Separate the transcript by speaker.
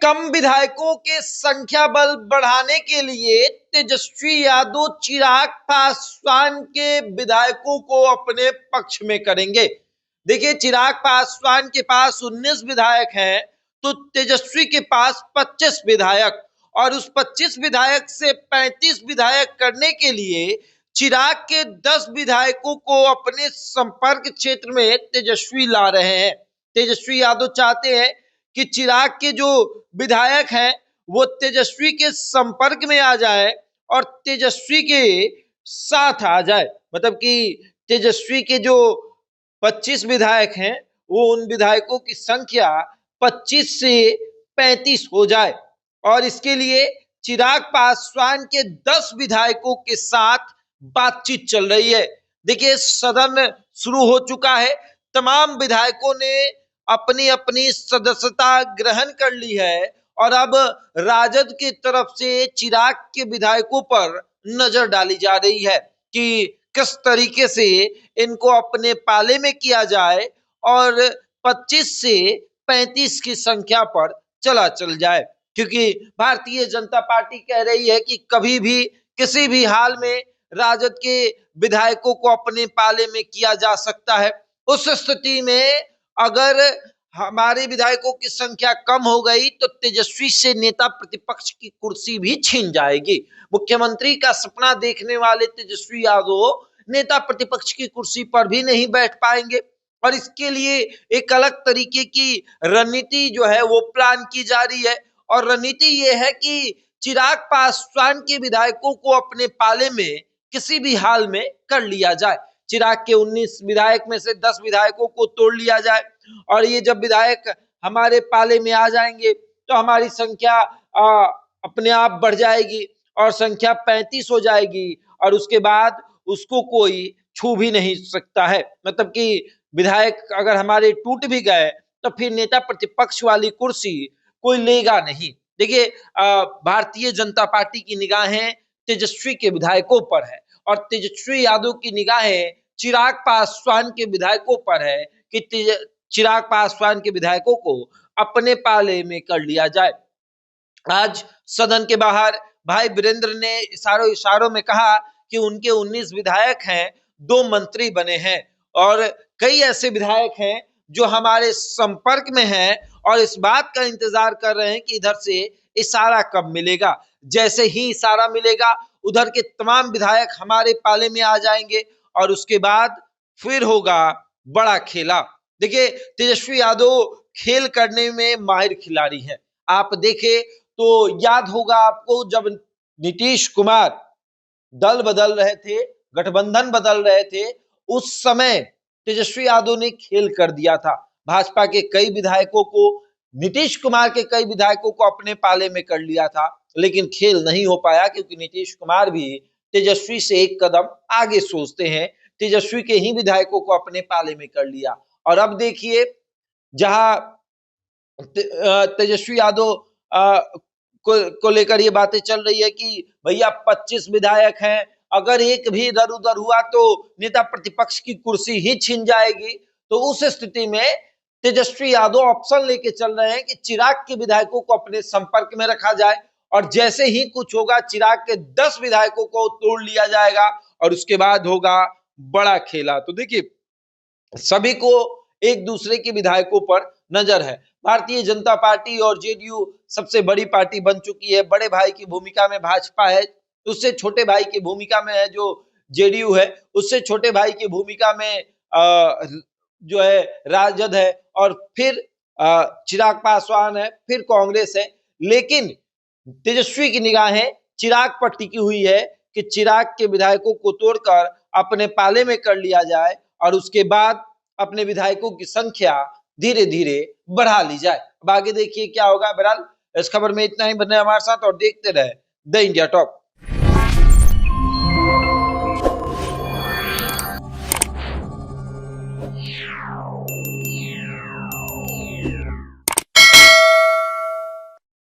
Speaker 1: कम विधायकों के संख्या बल बढ़ाने के लिए तेजस्वी यादव चिराग पासवान के विधायकों को अपने पक्ष में करेंगे। देखिए, चिराग पासवान के पास 19 विधायक हैं, तो तेजस्वी के पास 25 विधायक, और उस 25 विधायक से 35 विधायक करने के लिए चिराग के 10 विधायकों को अपने संपर्क क्षेत्र में तेजस्वी ला रहे हैं। तेजस्वी यादव चाहते हैं कि चिराग के जो विधायक हैं वो तेजस्वी के संपर्क में आ जाए और तेजस्वी के साथ आ जाए। मतलब कि तेजस्वी के जो 25 विधायक हैं वो उन विधायकों की संख्या 25 से 35 हो जाए, और इसके लिए चिराग पासवान के 10 विधायकों के साथ बातचीत चल रही है। देखिए, सदन शुरू हो चुका है, तमाम विधायकों ने अपनी अपनी सदस्यता ग्रहण कर ली है, और अब राजद की तरफ से चिराग के विधायकों पर नजर डाली जा रही है कि किस तरीके से इनको अपने पाले में किया जाए और 25 से 35 की संख्या पर चल जाए। क्योंकि भारतीय जनता पार्टी कह रही है कि कभी भी किसी भी हाल में राजद के विधायकों को अपने पाले में किया जा सकता है। उस स्थिति में अगर हमारे विधायकों की संख्या कम हो गई तो तेजस्वी से नेता प्रतिपक्ष की कुर्सी भी छीन जाएगी। मुख्यमंत्री का सपना देखने वाले तेजस्वी यादव नेता प्रतिपक्ष की कुर्सी पर भी नहीं बैठ पाएंगे, और इसके लिए एक अलग तरीके की रणनीति जो है वो प्लान की जा रही है। और रणनीति ये है कि चिराग पासवान के विधायकों को अपने पाले में किसी भी हाल में कर लिया जाए। चिराग के 19 विधायक में से 10 विधायकों को तोड़ लिया जाए, और ये जब विधायक हमारे पाले में आ जाएंगे तो हमारी संख्या अपने आप बढ़ जाएगी और संख्या 35 हो जाएगी, और उसके बाद उसको कोई छू भी नहीं सकता है। मतलब कि विधायक अगर हमारे टूट भी गए तो फिर नेता प्रतिपक्ष वाली कुर्सी कोई लेगा नहीं। देखिए, भारतीय जनता पार्टी की निगाहें तेजस्वी के विधायकों पर है, और तेजस्वी यादव की निगाहें चिराग पासवान के विधायकों पर है कि चिराग पासवान के विधायकों को अपने पाले में कर लिया जाए। आज सदन के बाहर भाई वीरेंद्र ने इशारों में कहा कि उनके 19 विधायक हैं, 2 मंत्री बने हैं, और कई ऐसे विधायक हैं जो हमारे संपर्क में हैं और इस बात का इंतजार कर रहे हैं कि इधर से इशारा कब मिलेगा। जैसे ही इशारा मिलेगा उधर के तमाम विधायक हमारे पाले में आ जाएंगे, और उसके बाद फिर होगा बड़ा खेला। देखिए, तेजस्वी यादव खेल करने में माहिर खिलाड़ी है। आप देखें तो याद होगा आपको, जब नीतीश कुमार दल बदल रहे थे, गठबंधन बदल रहे थे, उस समय तेजस्वी यादव ने खेल कर दिया था। भाजपा के कई विधायकों को, नीतीश कुमार के कई विधायकों को अपने पाले में कर लिया था, लेकिन खेल नहीं हो पाया क्योंकि नीतीश कुमार भी तेजस्वी से एक कदम आगे सोचते हैं। तेजस्वी के ही विधायकों को अपने पाले में कर लिया, और अब देखिए, जहां तेजस्वी यादव को लेकर ये बातें चल रही है कि भैया 25 विधायक हैं, अगर एक भी इधर उधर हुआ तो नेता प्रतिपक्ष की कुर्सी ही छिन जाएगी। तो उस स्थिति में तेजस्वी यादव ऑप्शन लेके चल रहे हैं कि चिराग के विधायकों को अपने संपर्क में रखा जाए, और जैसे ही कुछ होगा चिराग के 10 विधायकों को तोड़ लिया जाएगा, और उसके बाद होगा बड़ा खेला। तो देखिए, सभी को एक दूसरे के विधायकों पर नजर है। भारतीय जनता पार्टी और जेडीयू सबसे बड़ी पार्टी बन चुकी है। बड़े भाई की भूमिका में भाजपा है, उससे छोटे भाई की भूमिका में है जो जेडीयू है, उससे छोटे भाई की भूमिका में जो है राजद है, और फिर चिराग पासवान है, फिर कांग्रेस है। लेकिन तेजस्वी की निगाहें चिराग पर टिकी हुई है कि चिराग के विधायकों को तोड़कर अपने पाले में कर लिया जाए, और उसके बाद अपने विधायकों की संख्या धीरे धीरे बढ़ा ली जाए। अब आगे देखिए क्या होगा। बहरहाल इस खबर में इतना ही। बने हमारे साथ और देखते रहे द इंडिया टॉप।